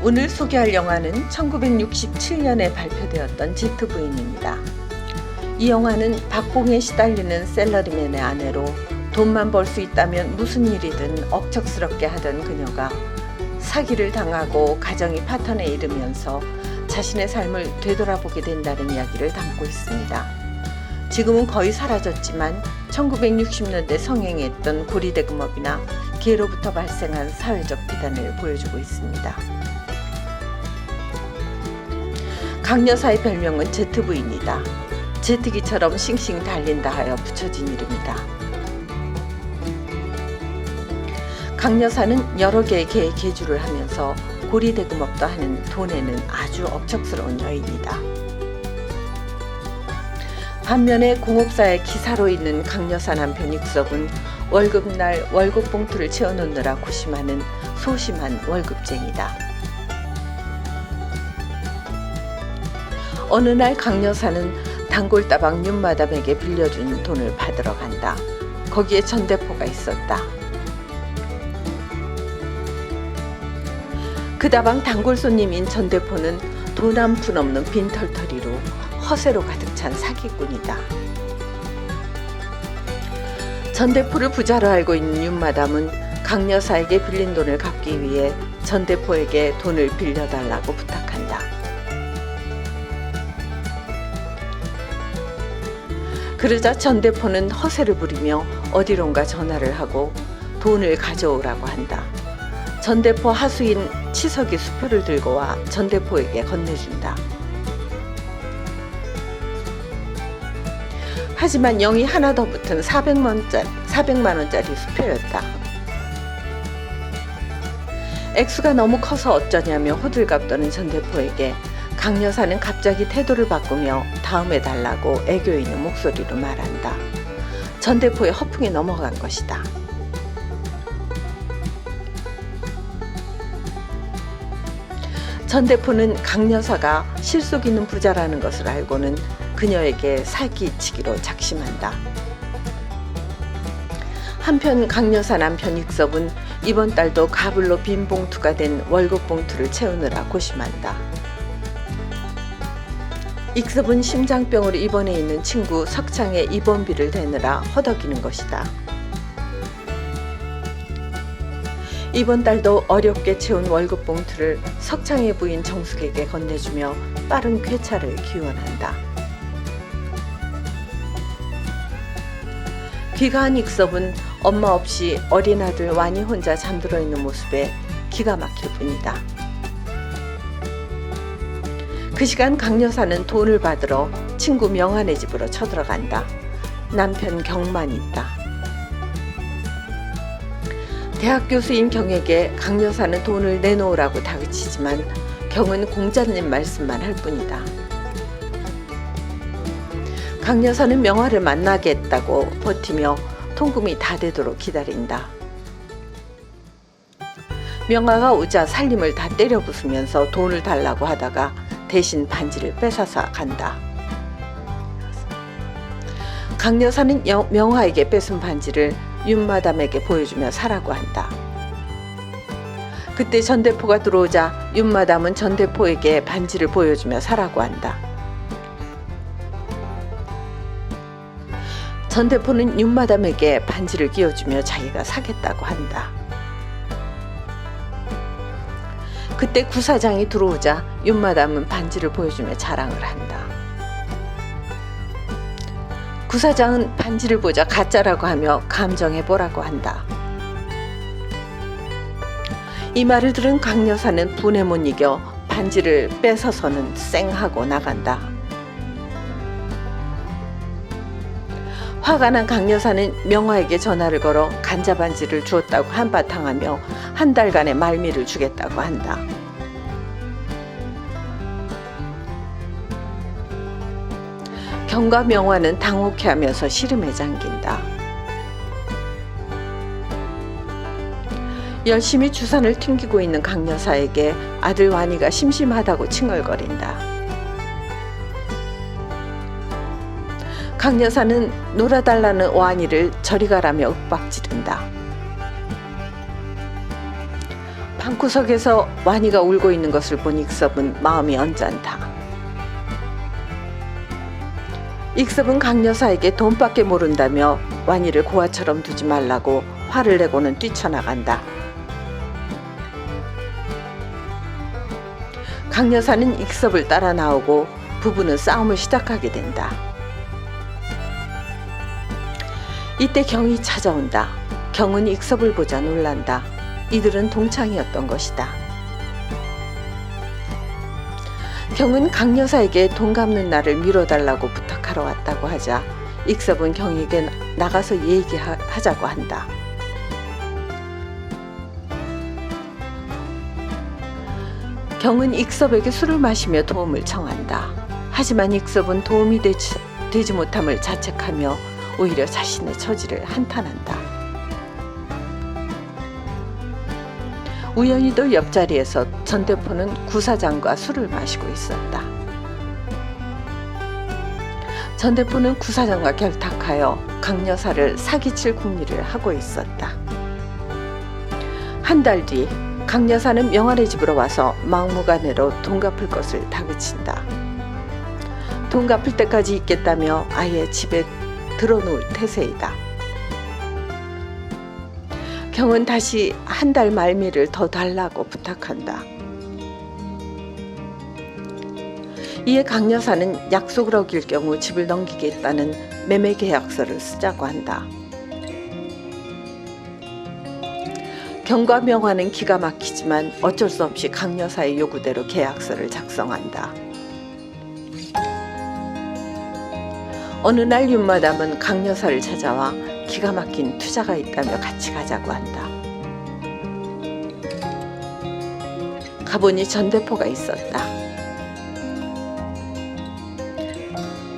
오늘 소개할 영화는 1967년에 발표되었던 지트부인입니다. 이 영화는 박봉에 시달리는 샐러리맨의 아내로 돈만 벌 수 있다면 무슨 일이든 억척스럽게 하던 그녀가 사기를 당하고 가정이 파탄에 이르면서 자신의 삶을 되돌아보게 된다는 이야기를 담고 있습니다. 지금은 거의 사라졌지만 1960년대 성행했던 고리대금업이나 기회로부터 발생한 사회적 비단을 보여주고 있습니다. 강 여사의 별명은 제트부인이다. 제트기처럼 싱싱 달린다 하여 붙여진 이름이다. 강 여사는 여러 개의 개의 계주를 하면서 고리대금업도 하는 돈에는 아주 억척스러운 여인이다. 반면에 공업사의 기사로 있는 강 여사 남편 익섭은 월급날 월급 봉투를 채워놓느라 고심하는 소심한 월급쟁이다. 어느 날 강 여사는 단골다방 윤마담에게 빌려준 돈을 받으러 간다. 거기에 전대포가 있었다. 그 다방 단골 손님인 전대포는 돈 한 푼 없는 빈털터리로 허세로 가득 찬 사기꾼이다. 전대포를 부자로 알고 있는 윤마담은 강 여사에게 빌린 돈을 갚기 위해 전대포에게 돈을 빌려달라고 부탁한다. 그러자 전대포는 허세를 부리며 어디론가 전화를 하고 돈을 가져오라고 한다. 전대포 하수인 치석이 수표를 들고 와 전대포에게 건네준다. 하지만 0이 하나 더 붙은 400만 원짜리 수표였다. 액수가 너무 커서 어쩌냐며 호들갑 떠는 전대포에게 강 여사는 갑자기 태도를 바꾸며 다음에 달라고 애교 있는 목소리로 말한다. 전대포의 허풍에 넘어간 것이다. 전대포는 강 여사가 실속 있는 부자라는 것을 알고는 그녀에게 사기치기로 작심한다. 한편 강 여사 남편 익섭은 이번 달도 가불로 빈 봉투가 된 월급 봉투를 채우느라 고심한다. 익섭은 심장병으로 입원해 있는 친구 석창의 입원비를 대느라 허덕이는 것이다. 이번 달도 어렵게 채운 월급 봉투를 석창의 부인 정숙에게 건네주며 빠른 쾌차를 기원한다. 귀가한 익섭은 엄마 없이 어린 아들 완이 혼자 잠들어 있는 모습에 기가 막힐 뿐이다. 그 시간 강 여사는 돈을 받으러 친구 명한의 집으로 쳐들어간다. 남편 경만 있다. 대학 교수인 경에게 강 여사는 돈을 내놓으라고 다그치지만 경은 공자님 말씀만 할 뿐이다. 강 여사는 명화를 만나겠다고 버티며 통금이 다 되도록 기다린다. 명화가 오자 살림을 다 때려 부수면서 돈을 달라고 하다가 대신 반지를 뺏어서 간다. 강 여사는 명화에게 뺏은 반지를 윤마담에게 보여주며 사라고 한다. 그때 전대포가 들어오자 윤마담은 전대포에게 반지를 보여주며 사라고 한다. 전대포는 윤마담에게 반지를 끼워주며 자기가 사겠다고 한다. 그때 구사장이 들어오자 윤마담은 반지를 보여주며 자랑을 한다. 구사장은 반지를 보자 가짜라고 하며 감정해보라고 한다. 이 말을 들은 강 여사는 분에 못 이겨 반지를 뺏어서는 쌩하고 나간다. 화가 난 강 여사는 명화에게 전화를 걸어 간자 반지를 주었다고 한바탕 하며 한 달간의 말미를 주겠다고 한다. 경과 명화는 당혹해하면서 시름에 잠긴다. 열심히 주산을 튕기고 있는 강 여사에게 아들 완이가 심심하다고 칭얼거린다. 강 여사는 놀아달라는 완이를 저리 가라며 윽박지른다. 방구석에서 완이가 울고 있는 것을 본 익섭은 마음이 언짢다. 익섭은 강 여사에게 돈밖에 모른다며 완이를 고아처럼 두지 말라고 화를 내고는 뛰쳐나간다. 강 여사는 익섭을 따라 나오고 부부는 싸움을 시작하게 된다. 이때 경이 찾아온다. 경은 익섭을 보자 놀란다. 이들은 동창이었던 것이다. 경은 강 여사에게 돈 갚는 날을 미뤄달라고 부탁하러 왔다고 하자 익섭은 경에게 나가서 얘기하자고 한다. 경은 익섭에게 술을 마시며 도움을 청한다. 하지만 익섭은 도움이 되지 못함을 자책하며 오히려 자신의 처지를 한탄한다. 우연히도 옆자리에서 전 대표는 구사장과 술을 마시고 있었다. 전 대표는 구사장과 결탁하여 강 여사를 사기칠 궁리를 하고 있었다. 한 달 뒤 강 여사는 명환의 집으로 와서 막무가내로 돈 갚을 것을 다그친다. 돈 갚을 때까지 있겠다며 아예 집에 들어놓을 태세이다. 경은 다시 한 달 말미를 더 달라고 부탁한다. 이에 강 여사는 약속을 어길 경우 집을 넘기겠다는 매매 계약서를 쓰자고 한다. 경과 명화는 기가 막히지만 어쩔 수 없이 강 여사의 요구대로 계약서를 작성한다. 어느 날 윤마담은 강 여사를 찾아와 기가 막힌 투자가 있다며 같이 가자고 한다. 가보니 전 대표가 있었다.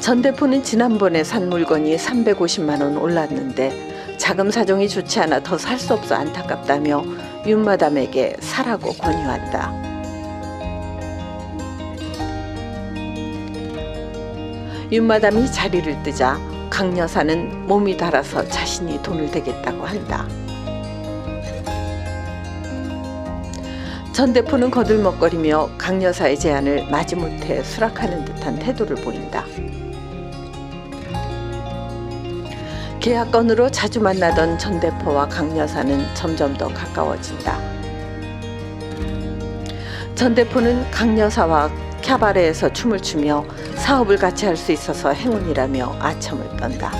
전 대표는 지난번에 산 물건이 350만 원 올랐는데 자금 사정이 좋지 않아 더 살 수 없어 안타깝다며 윤마담에게 사라고 권유한다. 윤마담이 자리를 뜨자 강 여사는 몸이 달아서 자신이 돈을 대겠다고 한다. 전 대표는 거들먹거리며 강 여사의 제안을 마지못해 수락하는 듯한 태도를 보인다. 계약건으로 자주 만나던 전 대표와 강 여사는 점점 더 가까워진다. 전 대표는 강 여사와 캬바레에서 춤을 추며 사업을 같이 할 수 있어서 행운이라며 아첨을 떤다.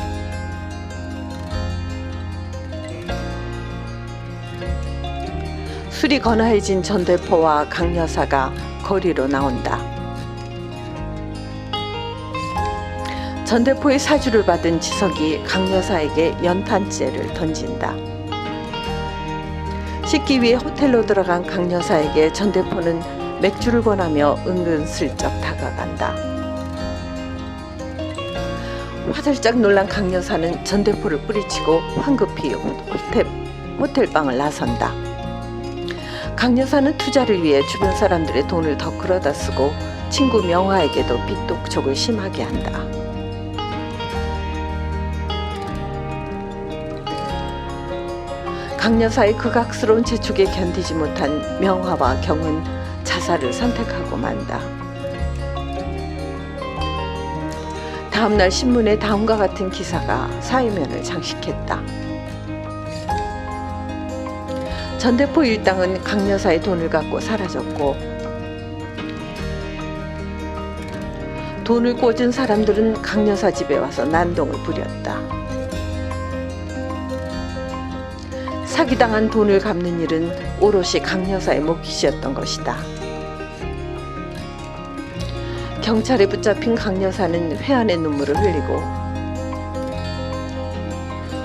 술이 거나해진 전 대표와 강 여사가 거리로 나온다. 전 대표의 사주를 받은 지석이 강 여사에게 연탄재를 던진다. 씻기 위해 호텔로 들어간 강 여사에게 전 대표는 맥주를 권하며 은근슬쩍 다가간다. 화들짝 놀란 강 여사는 전 대표를 뿌리치고 황급히 호텔방을 나선다. 강 여사는 투자를 위해 주변 사람들의 돈을 더 끌어다 쓰고 친구 명화에게도 빚독촉을 심하게 한다. 강 여사의 극악스러운 재촉에 견디지 못한 명화와 경은 자살을 선택하고 만다. 다음날 신문에 다음과 같은 기사가 사회면을 장식했다. 전 대표 일당은 강 여사의 돈을 갖고 사라졌고 돈을 꿔준 사람들은 강 여사 집에 와서 난동을 부렸다. 사기당한 돈을 갚는 일은 오롯이 강 여사의 몫이었던 것이다. 경찰에 붙잡힌 강 여사는 회한의 눈물을 흘리고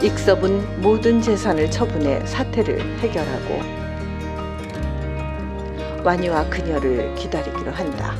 익섭은 모든 재산을 처분해 사태를 해결하고 완이와 그녀를 기다리기로 한다.